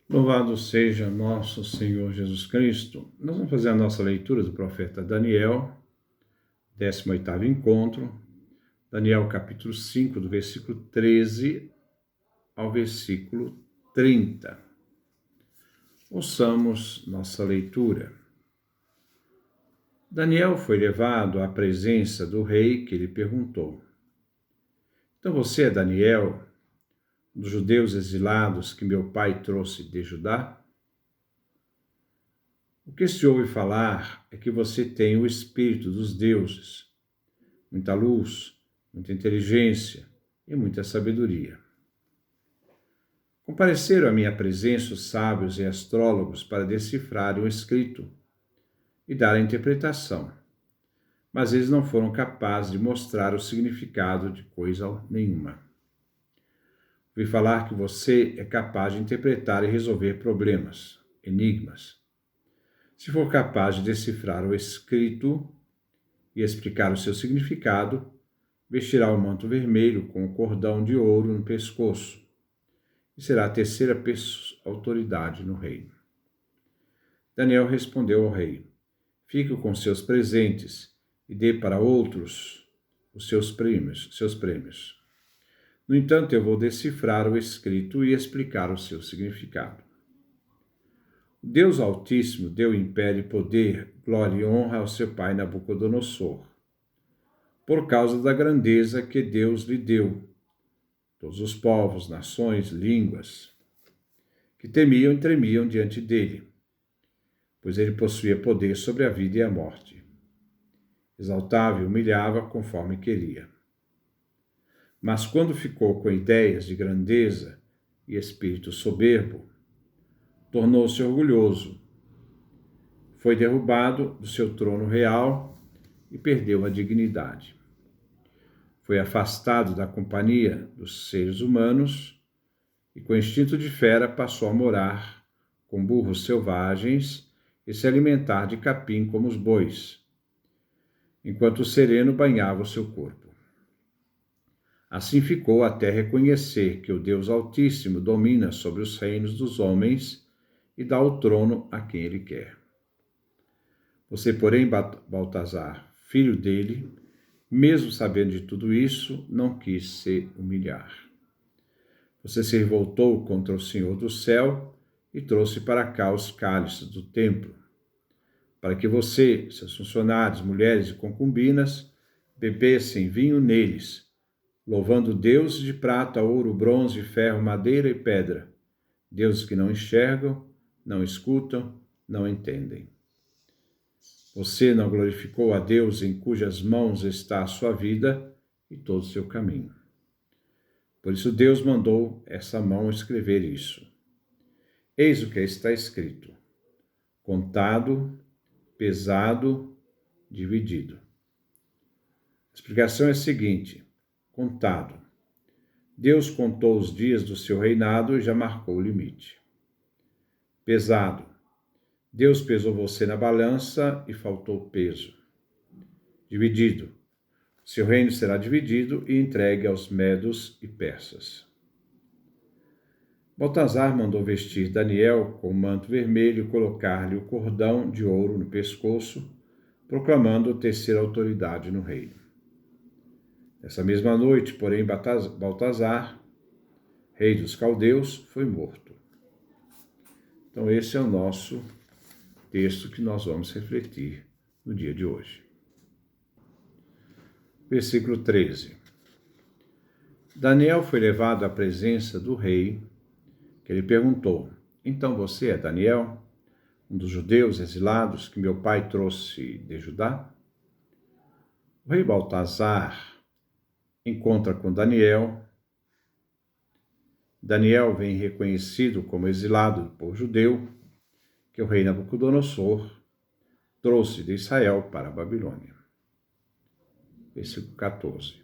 Louvado seja nosso Senhor Jesus Cristo. Nós vamos fazer a nossa leitura do profeta Daniel, 18º encontro. Daniel capítulo 5, do versículo 13 ao versículo 30. Ouçamos nossa leitura. Daniel foi levado à presença do rei, que lhe perguntou: Então você é Daniel, um dos judeus exilados que meu pai trouxe de Judá? O que se ouve falar é que você tem o espírito dos deuses, muita luz, muita inteligência e muita sabedoria. Compareceram à minha presença os sábios e astrólogos para decifrar o escrito e dar a interpretação, mas eles não foram capazes de mostrar o significado de coisa nenhuma. Ouvi falar que você é capaz de interpretar e resolver problemas, enigmas. Se for capaz de decifrar o escrito e explicar o seu significado, vestirá o manto vermelho com o cordão de ouro no pescoço e será a terceira autoridade no reino. Daniel respondeu ao rei: Fique com seus presentes e dê para outros os seus prêmios. No entanto, eu vou decifrar o escrito e explicar o seu significado. O Deus Altíssimo deu império e poder, glória e honra ao seu pai Nabucodonosor, por causa da grandeza que Deus lhe deu. Todos os povos, nações, línguas, que temiam e tremiam diante dele, pois ele possuía poder sobre a vida e a morte. Exaltava e humilhava conforme queria. Mas quando ficou com ideias de grandeza e espírito soberbo, tornou-se orgulhoso. Foi derrubado do seu trono real e perdeu a dignidade. Foi afastado da companhia dos seres humanos e, com instinto de fera, passou a morar com burros selvagens e se alimentar de capim como os bois, enquanto o sereno banhava o seu corpo. Assim ficou até reconhecer que o Deus Altíssimo domina sobre os reinos dos homens e dá o trono a quem ele quer. Você, porém, Baltazar, filho dele, mesmo sabendo de tudo isso, não quis se humilhar. Você se revoltou contra o Senhor do céu e trouxe para cá os cálices do templo, para que você, seus funcionários, mulheres e concubinas, bebessem vinho neles, louvando deuses de prata, ouro, bronze, ferro, madeira e pedra, deuses que não enxergam, não escutam, não entendem. Você não glorificou a Deus em cujas mãos está a sua vida e todo o seu caminho. Por isso Deus mandou essa mão escrever isso. Eis o que está escrito: contado, pesado, dividido. A explicação é a seguinte: contado. Deus contou os dias do seu reinado e já marcou o limite. Pesado. Deus pesou você na balança e faltou peso. Dividido. Seu reino será dividido e entregue aos medos e persas. Baltazar mandou vestir Daniel com o manto vermelho e colocar-lhe o cordão de ouro no pescoço, proclamando a terceira autoridade no reino. Nessa mesma noite, porém, Baltazar, rei dos caldeus, foi morto. Então esse é o nosso texto que nós vamos refletir no dia de hoje. Versículo 13. Daniel foi levado à presença do rei, que lhe perguntou: Então você é Daniel, um dos judeus exilados que meu pai trouxe de Judá? O rei Baltazar encontra com Daniel. Daniel vem reconhecido como exilado por judeu, que o rei Nabucodonosor trouxe de Israel para a Babilônia. Versículo 14.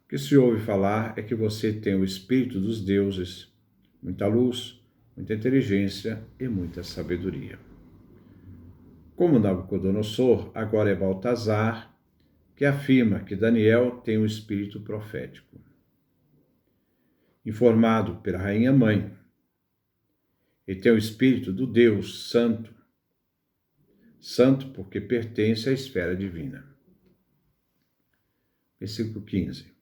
O que se ouve falar é que você tem o espírito dos deuses, muita luz, muita inteligência e muita sabedoria. Como Nabucodonosor, agora é Baltazar, que afirma que Daniel tem um espírito profético. Informado pela rainha-mãe, Ele tem o espírito do Deus Santo, santo porque pertence à esfera divina. Versículo 15.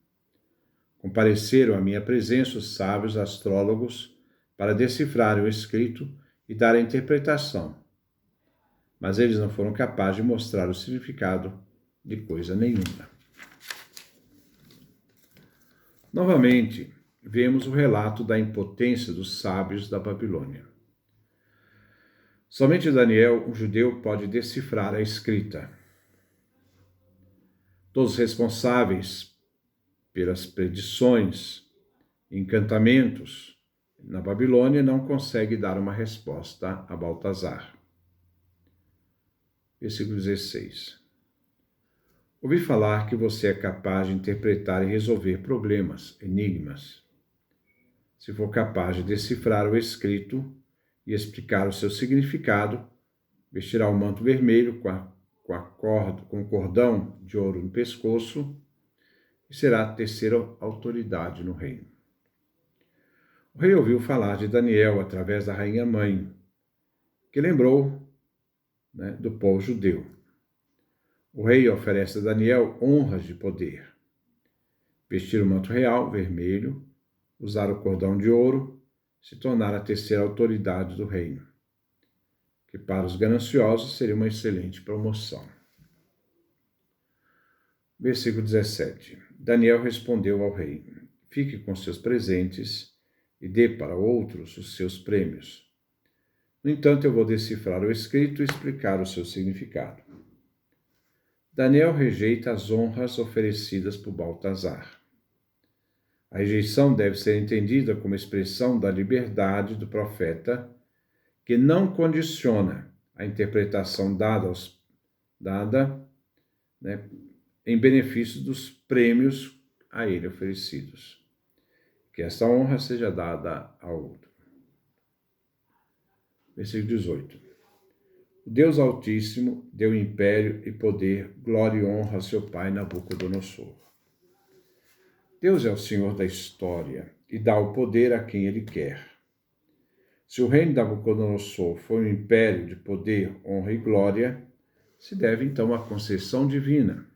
Compareceram à minha presença os sábios astrólogos para decifrar o escrito e dar a interpretação, mas eles não foram capazes de mostrar o significado de coisa nenhuma. Novamente, vemos o relato da impotência dos sábios da Babilônia. Somente Daniel, um judeu, pode decifrar a escrita. Todos os responsáveis pelas predições, encantamentos na Babilônia não conseguem dar uma resposta a Baltazar. Versículo 16. Ouvi falar que você é capaz de interpretar e resolver problemas, enigmas. Se for capaz de decifrar o escrito e explicar o seu significado, vestirá o manto vermelho com cordão de ouro no pescoço e será a terceira autoridade no reino. O rei ouviu falar de Daniel através da rainha mãe, que lembrou do povo judeu. O rei oferece a Daniel honras de poder. Vestir o manto real, vermelho, usar o cordão de ouro, se tornar a terceira autoridade do reino, que para os gananciosos seria uma excelente promoção. Versículo 17. Daniel respondeu ao rei: fique com seus presentes e dê para outros os seus prêmios. No entanto, eu vou decifrar o escrito e explicar o seu significado. Daniel rejeita as honras oferecidas por Baltazar. A rejeição deve ser entendida como expressão da liberdade do profeta, que não condiciona a interpretação dada em benefício dos prêmios a ele oferecidos. Que esta honra seja dada a outro. Versículo 18. O Deus Altíssimo deu império e poder, glória e honra a seu pai Nabucodonosor. Deus é o Senhor da história e dá o poder a quem Ele quer. Se o reino de Nabucodonosor foi um império de poder, honra e glória, se deve então à concessão divina.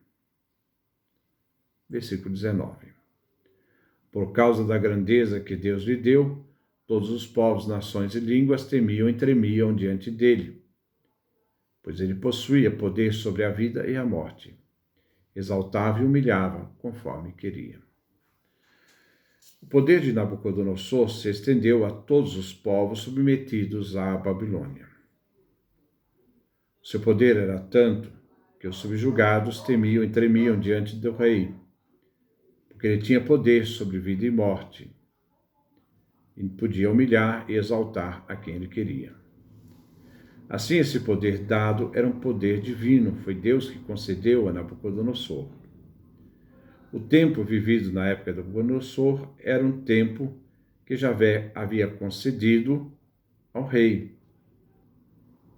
Versículo 19. Por causa da grandeza que Deus lhe deu, todos os povos, nações e línguas temiam e tremiam diante dele, pois ele possuía poder sobre a vida e a morte. Exaltava e humilhava conforme queria. O poder de Nabucodonosor se estendeu a todos os povos submetidos à Babilônia. Seu poder era tanto que os subjugados temiam e tremiam diante do rei, porque ele tinha poder sobre vida e morte, e podia humilhar e exaltar a quem ele queria. Assim, esse poder dado era um poder divino, foi Deus que concedeu a Nabucodonosor. O tempo vivido na época de Nabucodonosor era um tempo que Javé havia concedido ao rei.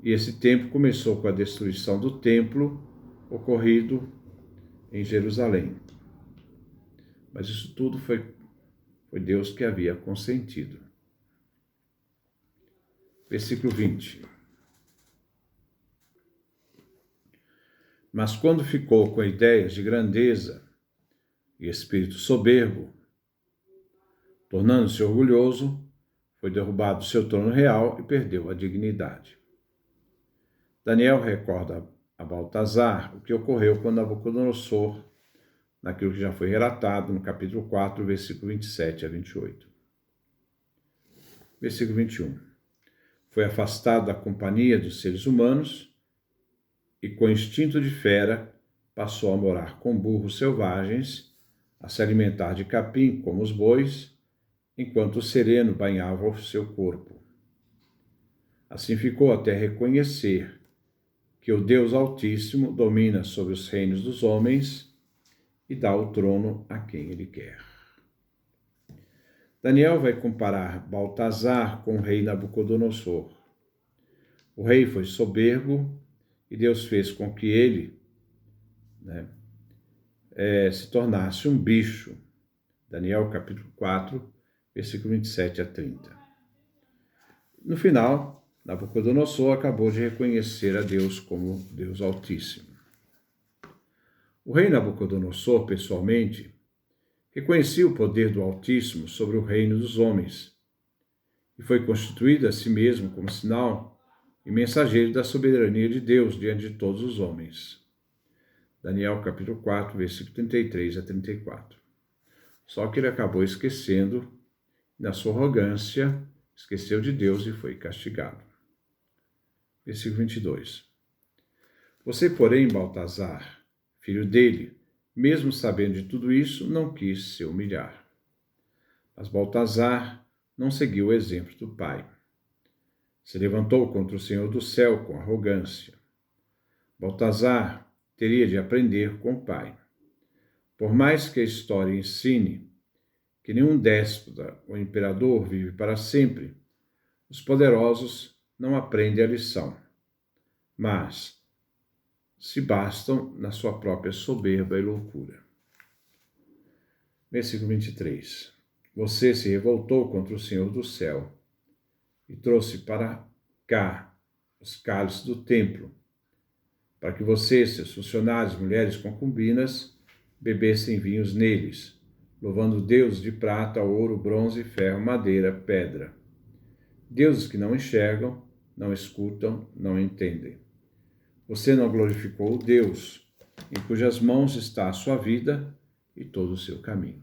E esse tempo começou com a destruição do templo ocorrido em Jerusalém. Mas isso tudo foi Deus que havia consentido. Versículo 20. Mas quando ficou com ideias de grandeza e espírito soberbo, tornando-se orgulhoso, foi derrubado do seu trono real e perdeu a dignidade. Daniel recorda a Baltazar o que ocorreu quando Nabucodonosor, naquilo que já foi relatado no capítulo 4, versículo 27 a 28. Versículo 21. Foi afastado da companhia dos seres humanos e, com instinto de fera, passou a morar com burros selvagens, a se alimentar de capim como os bois, enquanto o sereno banhava o seu corpo. Assim ficou até reconhecer que o Deus Altíssimo domina sobre os reinos dos homens e dá o trono a quem ele quer. Daniel vai comparar Baltazar com o rei Nabucodonosor. O rei foi soberbo e Deus fez com que ele se tornasse um bicho. Daniel capítulo 4, versículo 27 a 30. No final, Nabucodonosor acabou de reconhecer a Deus como Deus Altíssimo. O rei Nabucodonosor, pessoalmente, reconhecia o poder do Altíssimo sobre o reino dos homens e foi constituído a si mesmo como sinal e mensageiro da soberania de Deus diante de todos os homens. Daniel capítulo 4, versículo 33 a 34. Só que ele acabou esquecendo, na sua arrogância, esqueceu de Deus e foi castigado. Versículo 22. Você, porém, Baltazar, filho dele, mesmo sabendo de tudo isso, não quis se humilhar. Mas Baltazar não seguiu o exemplo do pai. Se levantou contra o Senhor do céu com arrogância. Baltazar teria de aprender com o pai. Por mais que a história ensine que nenhum déspota ou imperador vive para sempre, os poderosos não aprendem a lição, mas se bastam na sua própria soberba e loucura. Versículo 23. Você se revoltou contra o Senhor do céu e trouxe para cá os cálices do templo, para que você, seus funcionários, mulheres concubinas, bebessem vinhos neles, louvando deuses de prata, ouro, bronze, ferro, madeira, pedra. Deuses que não enxergam, não escutam, não entendem. Você não glorificou o Deus, em cujas mãos está a sua vida e todo o seu caminho.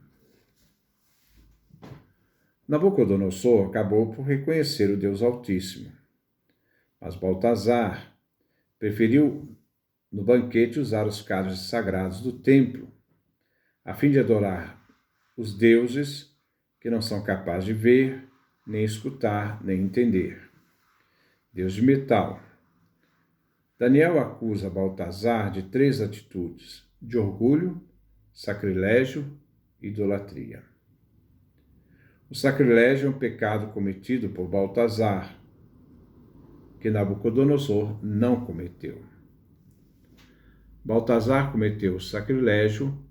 Nabucodonosor acabou por reconhecer o Deus Altíssimo, mas Baltazar preferiu no banquete usar os cálices sagrados do templo, a fim de adorar os deuses que não são capazes de ver, nem escutar, nem entender. Deus de metal. Daniel acusa Baltazar de 3 atitudes: de orgulho, sacrilégio e idolatria. O sacrilégio é um pecado cometido por Baltazar, que Nabucodonosor não cometeu. Baltazar cometeu o sacrilégio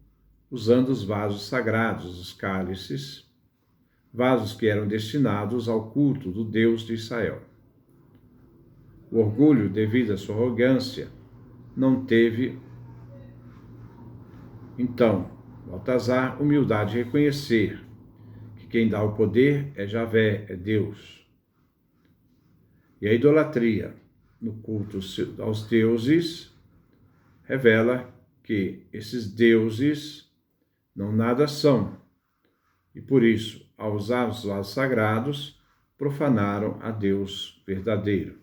usando os vasos sagrados, os cálices, vasos que eram destinados ao culto do Deus de Israel. O orgulho, devido à sua arrogância, não teve, então, Baltazar, humildade de reconhecer que quem dá o poder é Javé, é Deus. E a idolatria, no culto aos deuses, revela que esses deuses não nada são, e por isso, ao usar os vasos sagrados, profanaram a Deus verdadeiro.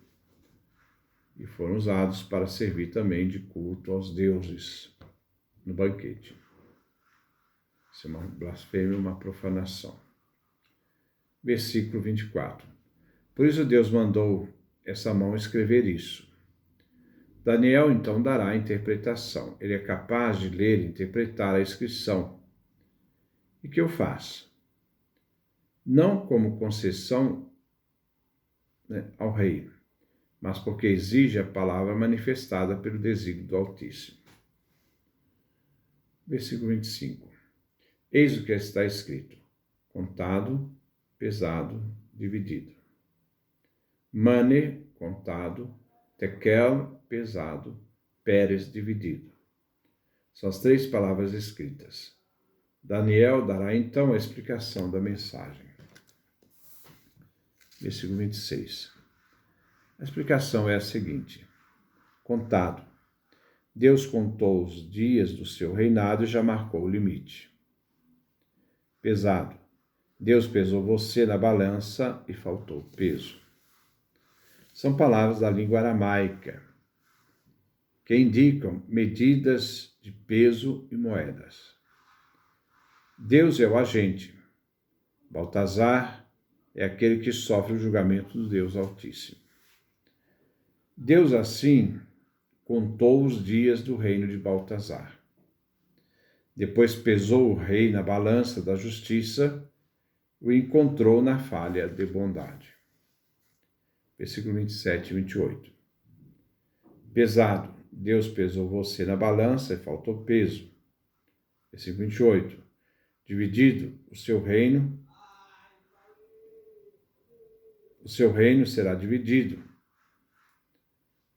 E foram usados para servir também de culto aos deuses no banquete. Isso é uma blasfêmia, uma profanação. Versículo 24. Por isso Deus mandou essa mão escrever isso. Daniel então dará a interpretação. Ele é capaz de ler e interpretar a inscrição. E que eu faço? Não como concessão, ao rei, mas porque exige a palavra manifestada pelo desígnio do Altíssimo. Versículo 25. Eis o que está escrito: contado, pesado, dividido. Mane, contado, tekel, pesado, peres, dividido. São as 3 palavras escritas. Daniel dará então a explicação da mensagem. Versículo 26. A explicação é a seguinte: contado. Deus contou os dias do seu reinado e já marcou o limite. Pesado. Deus pesou você na balança e faltou peso. São palavras da língua aramaica, que indicam medidas de peso e moedas. Deus é o agente. Baltazar é aquele que sofre o julgamento do Deus Altíssimo. Deus, assim, contou os dias do reino de Baltazar. Depois pesou o rei na balança da justiça e o encontrou na falha de bondade. Versículo 27 e 28. Pesado. Deus pesou você na balança e faltou peso. Versículo 28. Dividido o seu reino, o seu reino será dividido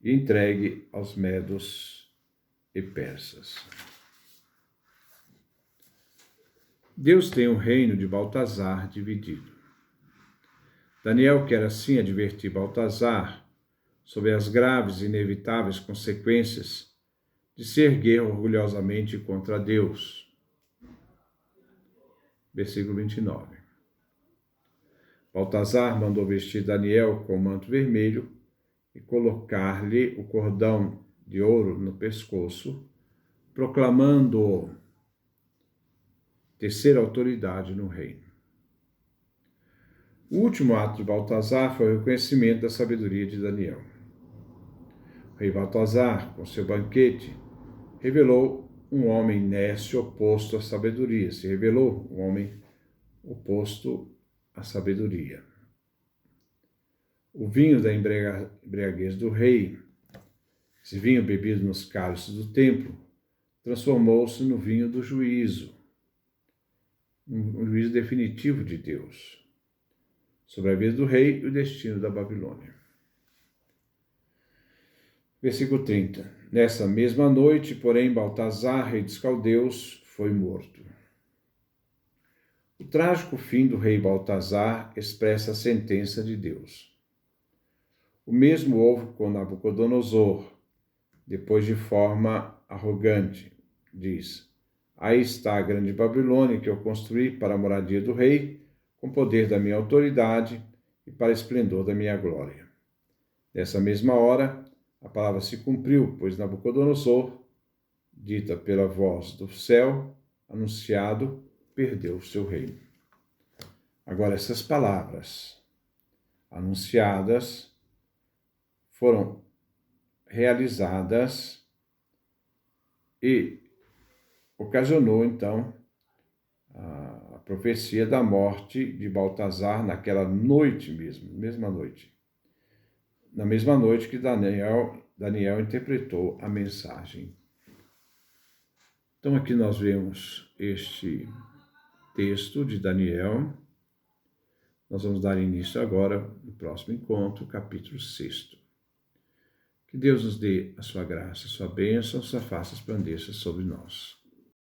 e entregue aos medos e persas. Deus tem o reino de Baltazar dividido. Daniel quer assim advertir Baltazar sobre as graves e inevitáveis consequências de se erguer orgulhosamente contra Deus. Versículo 29. Baltazar mandou vestir Daniel com o manto vermelho e colocar-lhe o cordão de ouro no pescoço, proclamando-o terceira autoridade no reino. O último ato de Baltazar foi o reconhecimento da sabedoria de Daniel. O rei Baltazar, com seu banquete, revelou um homem nécio oposto à sabedoria. Se revelou um homem oposto à sabedoria. O vinho da embriaguez do rei, esse vinho bebido nos cálices do templo, transformou-se no vinho do juízo, um juízo definitivo de Deus, sobre a vida do rei e o destino da Babilônia. Versículo 30. Nessa mesma noite, porém, Baltazar, rei dos caldeus, foi morto. O trágico fim do rei Baltazar expressa a sentença de Deus. O mesmo houve com Nabucodonosor, depois de forma arrogante, diz: aí está a grande Babilônia que eu construí para a moradia do rei, com poder da minha autoridade e para esplendor da minha glória. Nessa mesma hora, a palavra se cumpriu, pois Nabucodonosor, dita pela voz do céu, anunciado, perdeu o seu reino. Agora, essas palavras anunciadas foram realizadas e ocasionou, então, a profecia da morte de Baltazar naquela noite mesmo, na mesma noite que Daniel interpretou a mensagem. Então aqui nós vemos este texto de Daniel. Nós vamos dar início agora, no próximo encontro, capítulo 6. Que Deus nos dê a sua graça, a sua bênção, sua face resplandeça sobre nós.